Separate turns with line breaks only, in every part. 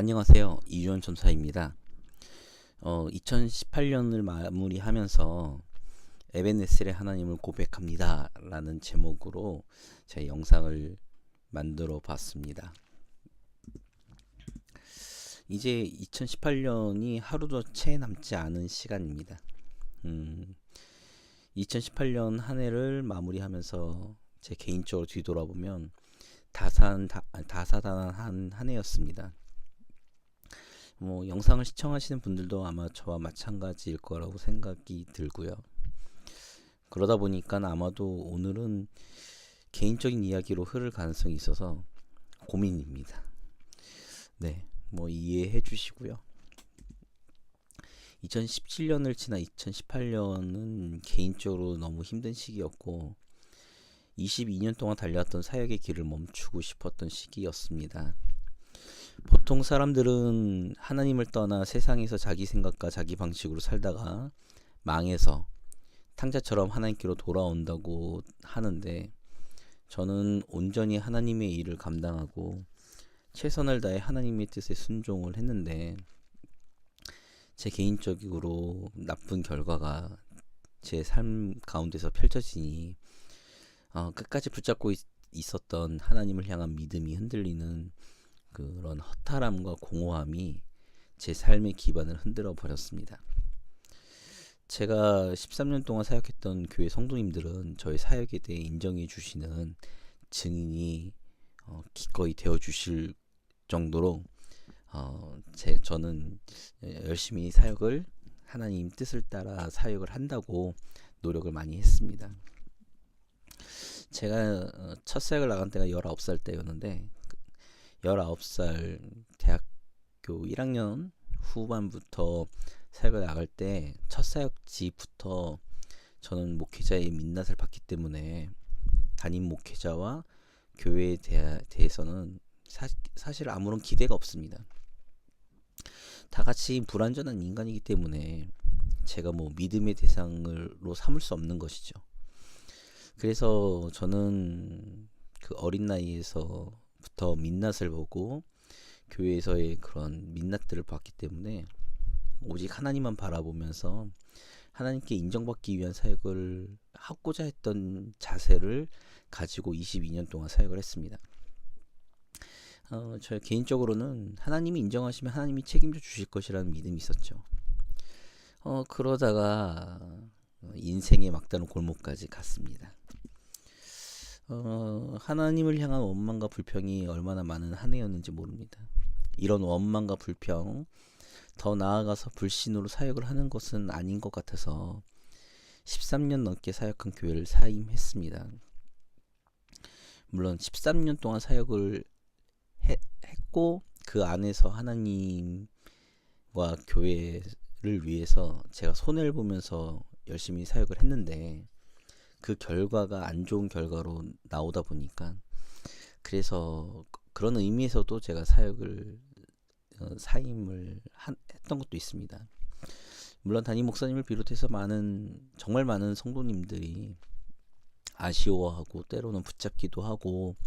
안녕하세요. 이주원 전사입니다. 2018년을 마무리하면서 에벤네셀의 하나님을 고백합니다 라는 제목으로 제 영상을 만들어 봤습니다. 이제 2018년이 하루도 채 남지 않은 시간입니다. 2018년 한 해를 마무리하면서 제 개인적으로 뒤돌아보면 다사다난한 한 해였습니다. 영상을 시청하시는 분들도 아마 저와 마찬가지일 거라고 생각이 들고요. 그러다 보니까 아마도 오늘은 개인적인 이야기로 흐를 가능성이 있어서 고민입니다. 네, 이해해 주시고요. 2017년을 지나 2018년은 개인적으로 너무 힘든 시기였고 22년 동안 달려왔던 사역의 길을 멈추고 싶었던 시기였습니다. 보통 사람들은 하나님을 떠나 세상에서 자기 생각과 자기 방식으로 살다가 망해서 탕자처럼 하나님께로 돌아온다고 하는데, 저는 온전히 하나님의 일을 감당하고 최선을 다해 하나님의 뜻에 순종을 했는데, 제 개인적으로 나쁜 결과가 제 삶 가운데서 펼쳐지니 끝까지 붙잡고 있었던 하나님을 향한 믿음이 흔들리는 그런 허탈함과 공허함이 제 삶의 기반을 흔들어 버렸습니다. 제가 13년 동안 사역했던 교회 성도님들은 저의 사역에 대해 인정해 주시는 증인이 기꺼이 되어 주실 정도로 저는 열심히 사역을 하나님 뜻을 따라 사역을 한다고 노력을 많이 했습니다. 제가 첫 사역을 나간 때가 19살 때였는데 19살 대학교 1학년 후반부터 사역을 나갈 때 첫 사역지부터 저는 목회자의 민낯을 받기 때문에 담임 목회자와 교회에 대해서는 사실 아무런 기대가 없습니다. 다 같이 불완전한 인간이기 때문에 제가 믿음의 대상으로 삼을 수 없는 것이죠. 그래서 저는 그 어린 나이에서부터 민낯을 보고 교회에서의 그런 민낯들을 봤기 때문에 오직 하나님만 바라보면서 하나님께 인정받기 위한 사역을 하고자 했던 자세를 가지고 22년 동안 사역을 했습니다. 저 개인적으로는 하나님이 인정하시면 하나님이 책임져 주실 것이라는 믿음이 있었죠. 그러다가 인생의 막다른 골목까지 갔습니다. 하나님을 향한 원망과 불평이 얼마나 많은 한 해였는지 모릅니다. 이런 원망과 불평, 더 나아가서 불신으로 사역을 하는 것은 아닌 것 같아서 13년 넘게 사역한 교회를 사임했습니다. 물론 13년 동안 사역을 했고 그 안에서 하나님과 교회를 위해서 제가 손해를 보면서 열심히 사역을 했는데 그 결과가 안 좋은 결과로 나오다 보니까, 그래서 그런 의미에서도 제가 사역을 사임을 했던 것도 있습니다. 물론 담임 목사님을 비롯해서 정말 많은 성도님들이 아쉬워하고 때로는 붙잡기도 하고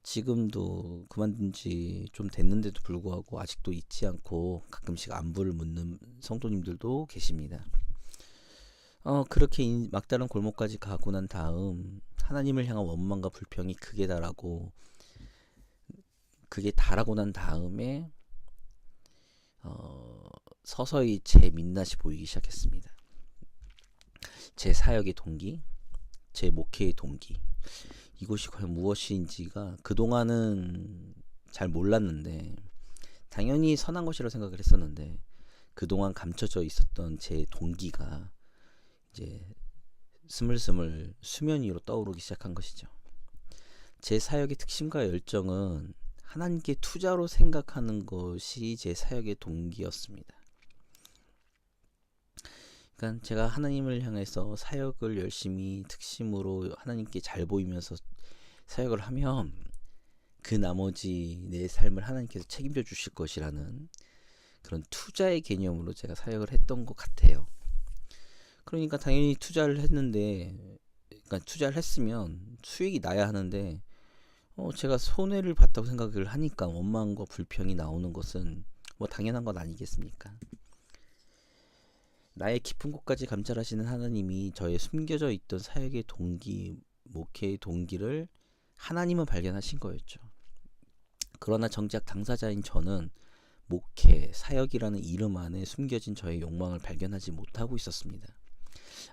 지금도 그만둔 지 좀 됐는데도 불구하고 아직도 잊지 않고 가끔씩 안부를 묻는 성도님들도 계십니다. 그렇게 막다른 골목까지 가고 난 다음 하나님을 향한 원망과 불평이 극에 달하고 그게 달하고 난 다음에 서서히 제 민낯이 보이기 시작했습니다. 제 사역의 동기, 제 목회의 동기, 이것이 과연 무엇인지가 그동안은 잘 몰랐는데, 당연히 선한 것이라고 생각을 했었는데 그동안 감춰져 있었던 제 동기가 이제 스물스물 수면 위로 떠오르기 시작한 것이죠. 제 사역의 특심과 열정은 하나님께 투자로 생각하는 것이 제 사역의 동기였습니다. 그러니까 제가 하나님을 향해서 사역을 열심히 특심으로 하나님께 잘 보이면서 사역을 하면 그 나머지 내 삶을 하나님께서 책임져 주실 것이라는 그런 투자의 개념으로 제가 사역을 했던 것 같아요. 그러니까 당연히 투자를 했으면 수익이 나야 하는데 제가 손해를 봤다고 생각을 하니까 원망과 불평이 나오는 것은 뭐 당연한 것 아니겠습니까? 나의 깊은 곳까지 감찰하시는 하나님이 저의 숨겨져 있던 사역의 동기, 목회의 동기를 하나님은 발견하신 거였죠. 그러나 정작 당사자인 저는 목회, 사역이라는 이름 안에 숨겨진 저의 욕망을 발견하지 못하고 있었습니다.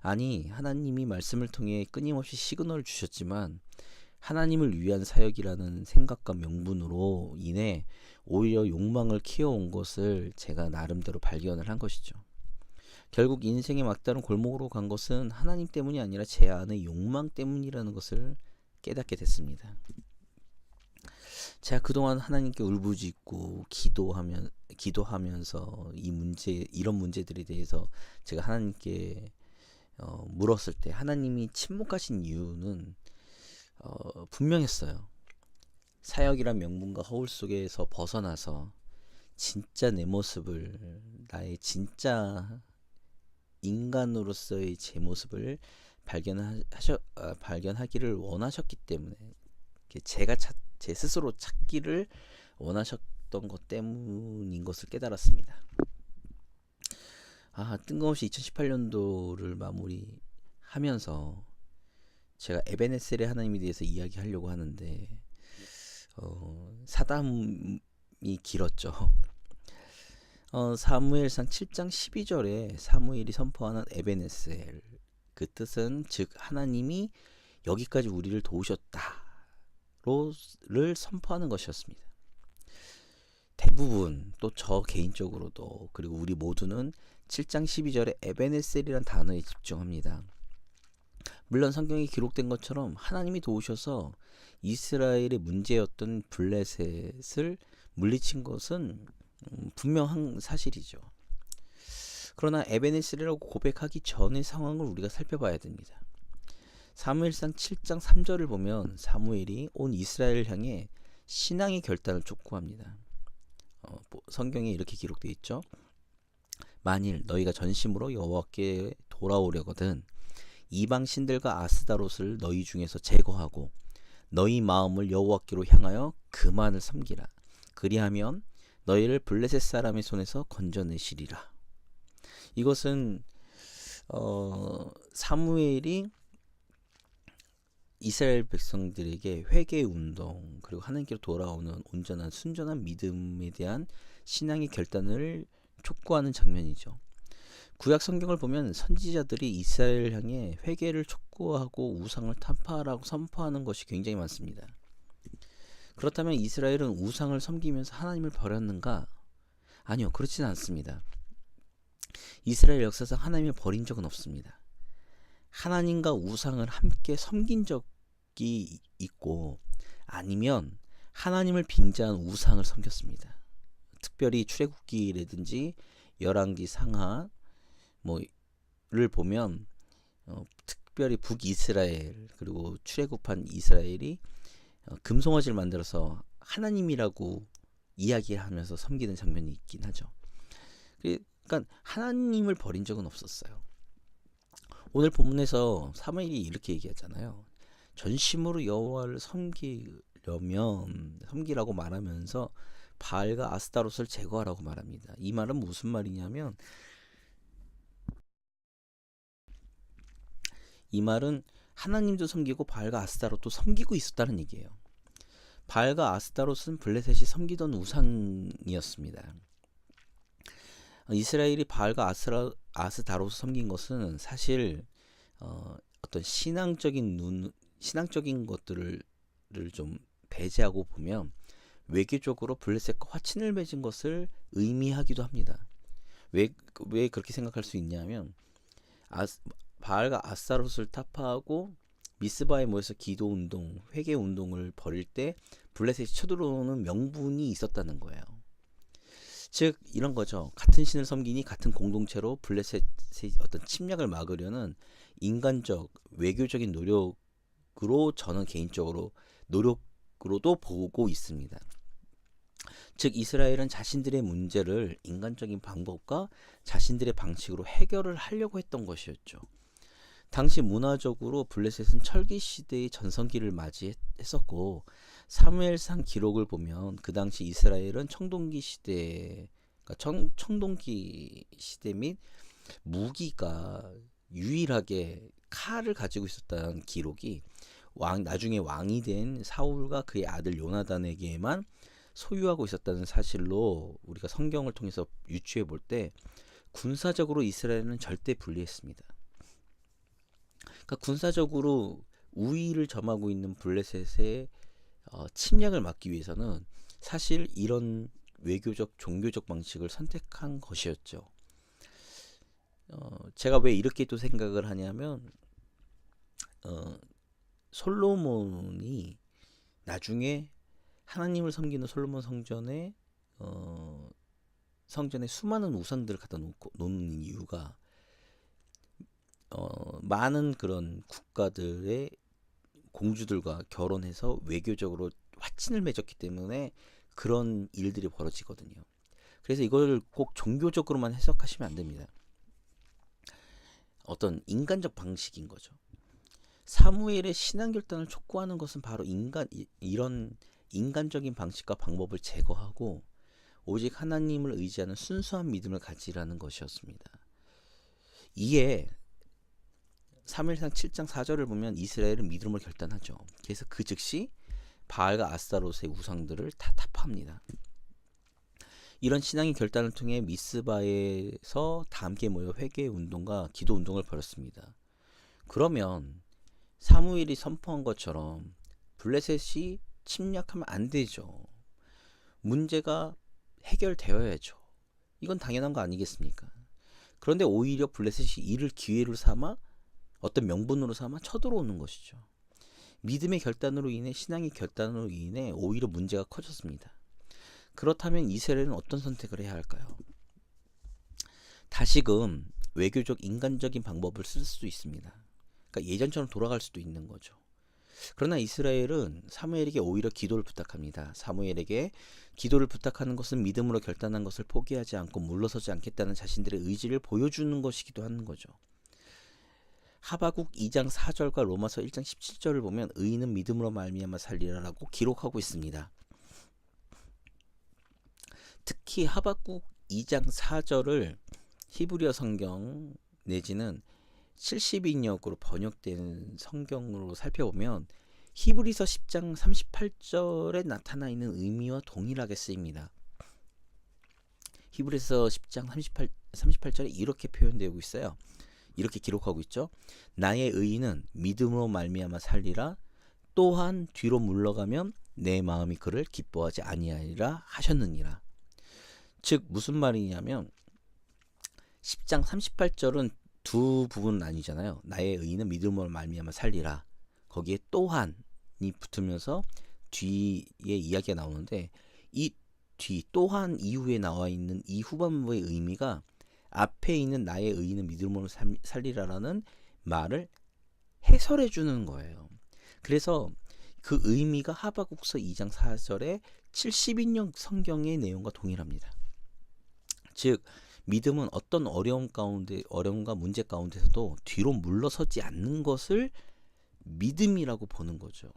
아니, 하나님이 말씀을 통해 끊임없이 시그널을 주셨지만 하나님을 위한 사역이라는 생각과 명분으로 인해 오히려 욕망을 키워온 것을 제가 나름대로 발견을 한 것이죠. 결국 인생의 막다른 골목으로 간 것은 하나님 때문이 아니라 제 안의 욕망 때문이라는 것을 깨닫게 됐습니다. 제가 그동안 하나님께 울부짖고 기도하면서 이런 문제들에 대해서 제가 하나님께 물었을 때 하나님이 침묵하신 이유는 분명했어요. 사역이란 명분과 허울 속에서 벗어나서 진짜 내 모습을, 나의 진짜 인간으로서의 제 모습을 발견하기를 원하셨기 때문에, 제 스스로 찾기를 원하셨던 것 때문인 것을 깨달았습니다. 뜬금없이 2018년도를 마무리하면서 제가 에베네셀의 하나님에 대해서 이야기하려고 하는데 사담이 길었죠. 사무엘상 7장 12절에 사무엘이 선포하는 에베네셀, 그 뜻은 즉 하나님이 여기까지 우리를 도우셨다를 선포하는 것이었습니다. 대부분, 또 저 개인적으로도, 그리고 우리 모두는 7장 12절에 에베네셀이란 단어에 집중합니다. 물론 성경에 기록된 것처럼 하나님이 도우셔서 이스라엘의 문제였던 블레셋을 물리친 것은 분명한 사실이죠. 그러나 에베네셀이라고 고백하기 전의 상황을 우리가 살펴봐야 됩니다. 사무엘상 7장 3절을 보면 사무엘이 온 이스라엘을 향해 신앙의 결단을 촉구합니다. 성경에 이렇게 기록되어 있죠. 만일 너희가 전심으로 여호와께 돌아오려거든 이방 신들과 아스다롯을 너희 중에서 제거하고 너희 마음을 여호와께로 향하여 그만을 섬기라. 그리하면 너희를 블레셋 사람의 손에서 건져내시리라. 이것은 사무엘이 이스라엘 백성들에게 회개 운동, 그리고 하나님께로 돌아오는 온전한 순전한 믿음에 대한 신앙의 결단을 촉구하는 장면이죠. 구약 성경을 보면 선지자들이 이스라엘을 향해 회개를 촉구하고 우상을 타파하라고 선포하는 것이 굉장히 많습니다. 그렇다면 이스라엘은 우상을 섬기면서 하나님을 버렸는가? 아니요, 그렇지는 않습니다. 이스라엘 역사상 하나님을 버린 적은 없습니다. 하나님과 우상을 함께 섬긴 적이 있고, 아니면 하나님을 빙자한 우상을 섬겼습니다. 특별히 출애굽기라든지 열왕기 상하 를 보면 특별히 북이스라엘, 그리고 출애굽한 이스라엘이 금송아지를 만들어서 하나님이라고 이야기하면서 섬기는 장면이 있긴 하죠. 그러니까 하나님을 버린 적은 없었어요. 오늘 본문에서 사무엘이 이렇게 얘기하잖아요. 전심으로 여호와를 섬기라고 말하면서 바알과 아스타롯을 제거하라고 말합니다. 이 말은 무슨 말이냐면, 이 말은 하나님도 섬기고 바알과 아스타롯도 섬기고 있었다는 얘기예요. 바알과 아스타롯은 블레셋이 섬기던 우상이었습니다. 이스라엘이 바알과 아스타롯을 섬긴 것은 사실 어떤 신앙적인 것들을 좀 배제하고 보면 외교적으로 블레셋과 화친을 맺은 것을 의미하기도 합니다. 왜 그렇게 생각할 수 있냐면, 바알과 아스타롯을 타파하고 미스바에 모여서 기도운동, 회개운동을 벌일 때 블레셋이 쳐들어오는 명분이 있었다는 거예요. 즉 이런 거죠. 같은 신을 섬기니 같은 공동체로 블레셋의 어떤 침략을 막으려는 인간적, 외교적인 노력으로 저는 개인적으로 노력으로도 보고 있습니다. 즉 이스라엘은 자신들의 문제를 인간적인 방법과 자신들의 방식으로 해결을 하려고 했던 것이었죠. 당시 문화적으로 블레셋은 철기 시대의 전성기를 맞이했었고, 사무엘상 기록을 보면 그 당시 이스라엘은 청동기 시대, 그러니까 청동기 시대 및 무기가 유일하게 칼을 가지고 있었다는 기록이 나중에 왕이 된 사울과 그의 아들 요나단에게만 소유하고 있었다는 사실로 우리가 성경을 통해서 유추해 볼 때 군사적으로 이스라엘은 절대 불리했습니다. 그러니까 군사적으로 우위를 점하고 있는 블레셋의 침략을 막기 위해서는 사실 이런 외교적 종교적 방식을 선택한 것이었죠. 제가 왜 이렇게 또 생각을 하냐면 솔로몬이 나중에 하나님을 섬기는 솔로몬 성전에 수많은 우상들을 갖다 놓는 이유가 많은 그런 국가들의 공주들과 결혼해서 외교적으로 화친을 맺었기 때문에 그런 일들이 벌어지거든요. 그래서 이걸 꼭 종교적으로만 해석하시면 안 됩니다. 어떤 인간적 방식인 거죠. 사무엘의 신앙 결단을 촉구하는 것은 바로 이런 인간적인 방식과 방법을 제거하고 오직 하나님을 의지하는 순수한 믿음을 가지라는 것이었습니다. 이에 사무엘상 7장 4절을 보면 이스라엘은 믿음을 결단하죠. 그래서 그 즉시 바알과 아스타롯의 우상들을 다 타파합니다. 이런 신앙의 결단을 통해 미스바에서 다 함께 모여 회개 운동과 기도 운동을 벌였습니다. 그러면 사무엘이 선포한 것처럼 블레셋이 침략하면 안 되죠. 문제가 해결되어야죠. 이건 당연한 거 아니겠습니까? 그런데 오히려 블레셋이 이를 기회로 삼아 어떤 명분으로 삼아 쳐들어오는 것이죠. 믿음의 결단으로 인해 신앙의 결단으로 인해 오히려 문제가 커졌습니다. 그렇다면 이스라엘은 어떤 선택을 해야 할까요? 다시금 외교적 인간적인 방법을 쓸 수 있습니다. 그러니까 예전처럼 돌아갈 수도 있는 거죠. 그러나 이스라엘은 사무엘에게 오히려 기도를 부탁합니다. 사무엘에게 기도를 부탁하는 것은 믿음으로 결단한 것을 포기하지 않고 물러서지 않겠다는 자신들의 의지를 보여주는 것이기도 하는 거죠. 하바국 2장 4절과 로마서 1장 17절을 보면 의인은 믿음으로 말미암아 살리라라고 기록하고 있습니다. 특히 하바국 2장 4절을 히브리어 성경 내지는 70인역으로 번역된 성경으로 살펴보면 히브리서 10장 38절에 나타나 있는 의미와 동일하게 쓰입니다. 히브리서 10장 38절에 이렇게 표현되고 있어요. 이렇게 기록하고 있죠. 나의 의인은 믿음으로 말미암아 살리라. 또한 뒤로 물러가면 내 마음이 그를 기뻐하지 아니하리라 하셨느니라. 즉 무슨 말이냐면 10장 38절은 두 부분 아니잖아요. 나의 의인은 믿음으로 말미암아 살리라. 거기에 또한이 붙으면서 뒤에 이야기가 나오는데 이 뒤 또한 이후에 나와 있는 이 후반부의 의미가 앞에 있는 나의 의인은 믿음으로 살리라라는 말을 해설해 주는 거예요. 그래서 그 의미가 하바국서 2장 4절의 70인역 성경의 내용과 동일합니다. 즉 믿음은 어떤 어려움과 문제 가운데서도 뒤로 물러서지 않는 것을 믿음이라고 보는 거죠.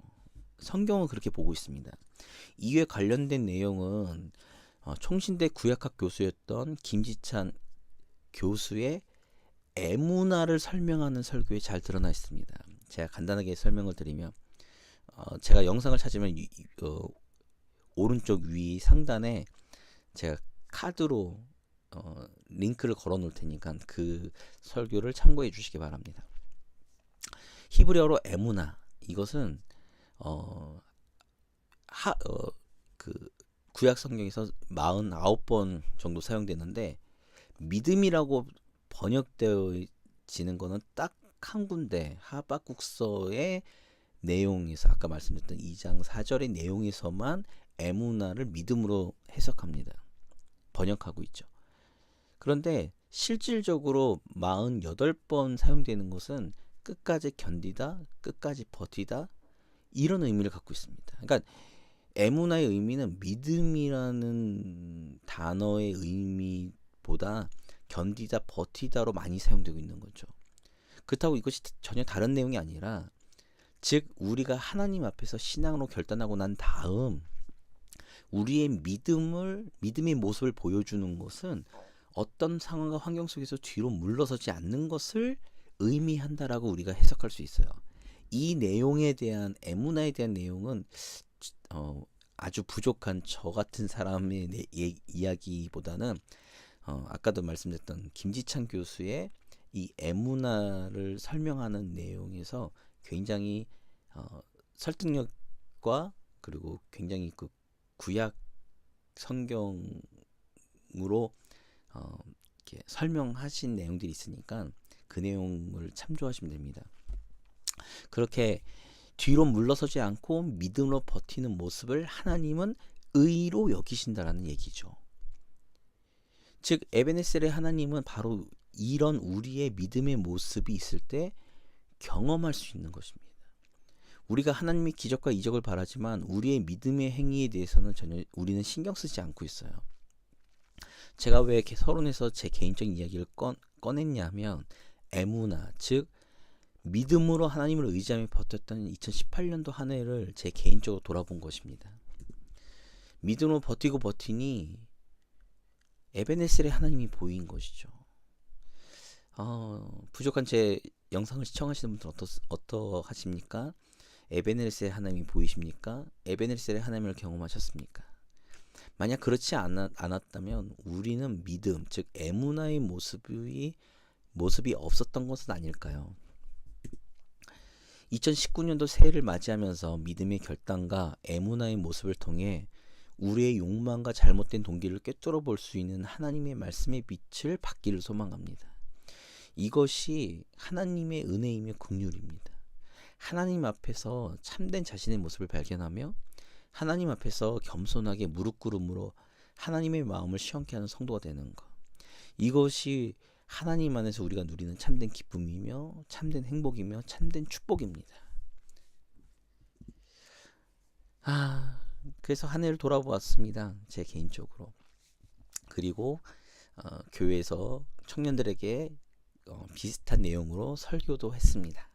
성경은 그렇게 보고 있습니다. 이에 관련된 내용은 총신대 구약학 교수였던 김지찬 교수의 에무나를 설명하는 설교에 잘 드러나 있습니다. 제가 간단하게 설명을 드리면 제가 영상을 찾으면 오른쪽 위 상단에 제가 카드로 링크를 걸어 놓을 테니까 그 설교를 참고해 주시기 바랍니다. 히브리어로 에무나 이것은 그 구약 성경에서 49번 정도 사용되는데 믿음이라고 번역되어지는 거는 딱 한 군데 하박국서의 내용에서 아까 말씀드렸던 2장 4절의 내용에서만 에무나를 믿음으로 해석합니다. 번역하고 있죠. 그런데 실질적으로 48번 사용되는 것은 끝까지 견디다, 끝까지 버티다 이런 의미를 갖고 있습니다. 그러니까 에무나의 의미는 믿음이라는 단어의 의미보다 견디다, 버티다로 많이 사용되고 있는 거죠. 그렇다고 이것이 전혀 다른 내용이 아니라 즉 우리가 하나님 앞에서 신앙으로 결단하고 난 다음 우리의 믿음의 모습을 보여주는 것은 어떤 상황과 환경 속에서 뒤로 물러서지 않는 것을 의미한다라고 우리가 해석할 수 있어요. 이 내용에 대한 에무나에 대한 내용은 아주 부족한 저 같은 사람의 이야기보다는 아까도 말씀드렸던 김지찬 교수의 이 에무나를 설명하는 내용에서 굉장히 설득력과 그리고 굉장히 그 구약 성경으로 이렇게 설명하신 내용들이 있으니까 그 내용을 참조하시면 됩니다. 그렇게 뒤로 물러서지 않고 믿음으로 버티는 모습을 하나님은 의로 여기신다라는 얘기죠. 즉 에베네셀의 하나님은 바로 이런 우리의 믿음의 모습이 있을 때 경험할 수 있는 것입니다. 우리가 하나님의 기적과 이적을 바라지만 우리의 믿음의 행위에 대해서는 전혀 우리는 신경 쓰지 않고 있어요. 제가 왜 이렇게 서론에서 제 개인적인 이야기를 꺼냈냐면 에무나, 즉 믿음으로 하나님을 의지하며 버텼던 2018년도 한 해를 제 개인적으로 돌아본 것입니다. 믿음으로 버티니 에베네셀의 하나님이 보인 것이죠. 부족한 제 영상을 시청하시는 분들 어떠하십니까? 에베네셀의 하나님이 보이십니까? 에베네셀의 하나님을 경험하셨습니까? 만약 그렇지 않았다면 우리는 믿음, 즉 에무나의 모습이 없었던 것은 아닐까요? 2019년도 새해를 맞이하면서 믿음의 결단과 에무나의 모습을 통해 우리의 욕망과 잘못된 동기를 꿰뚫어 볼 수 있는 하나님의 말씀의 빛을 받기를 소망합니다. 이것이 하나님의 은혜이며 긍휼입니다. 하나님 앞에서 참된 자신의 모습을 발견하며 하나님 앞에서 겸손하게 무릎 꿇음으로 하나님의 마음을 시원케 하는 성도가 되는 것. 이것이 하나님 안에서 우리가 누리는 참된 기쁨이며 참된 행복이며 참된 축복입니다. 그래서 한 해를 돌아보았습니다. 제 개인적으로. 그리고 교회에서 청년들에게 비슷한 내용으로 설교도 했습니다.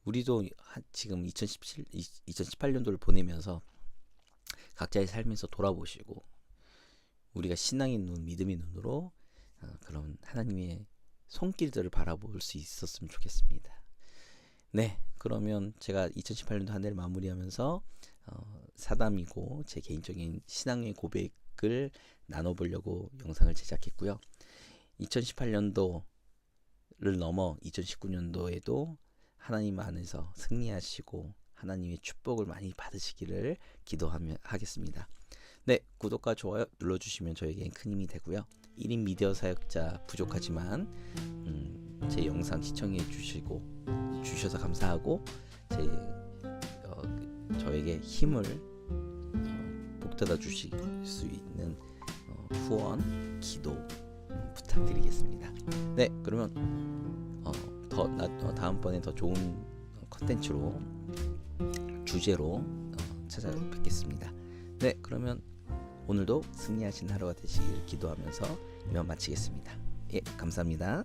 우리도 지금 2018년도를 보내면서 각자의 삶에서 돌아보시고 우리가 신앙의 눈, 믿음의 눈으로 그런 하나님의 손길들을 바라볼 수 있었으면 좋겠습니다. 네, 그러면 제가 2018년도 한 해를 마무리하면서 사담이고 제 개인적인 신앙의 고백을 나눠보려고 영상을 제작했고요. 2018년도를 넘어 2019년도에도 하나님 안에서 승리하시고 하나님의 축복을 많이 받으시기를 기도하겠습니다. 네, 구독과 좋아요 눌러주시면 저에겐 큰 힘이 되고요. 1인 미디어 사역자 부족하지만 제 영상 시청해 주셔서 감사하고 저에게 힘을 북돋아 주실 수 있는 후원, 기도 부탁드리겠습니다. 네, 그러면 다음번에 더 좋은 컨텐츠로 주제로 찾아뵙겠습니다. 네, 그러면 오늘도 승리하신 하루가 되시길 기도하면서 이만 마치겠습니다. 예, 감사합니다.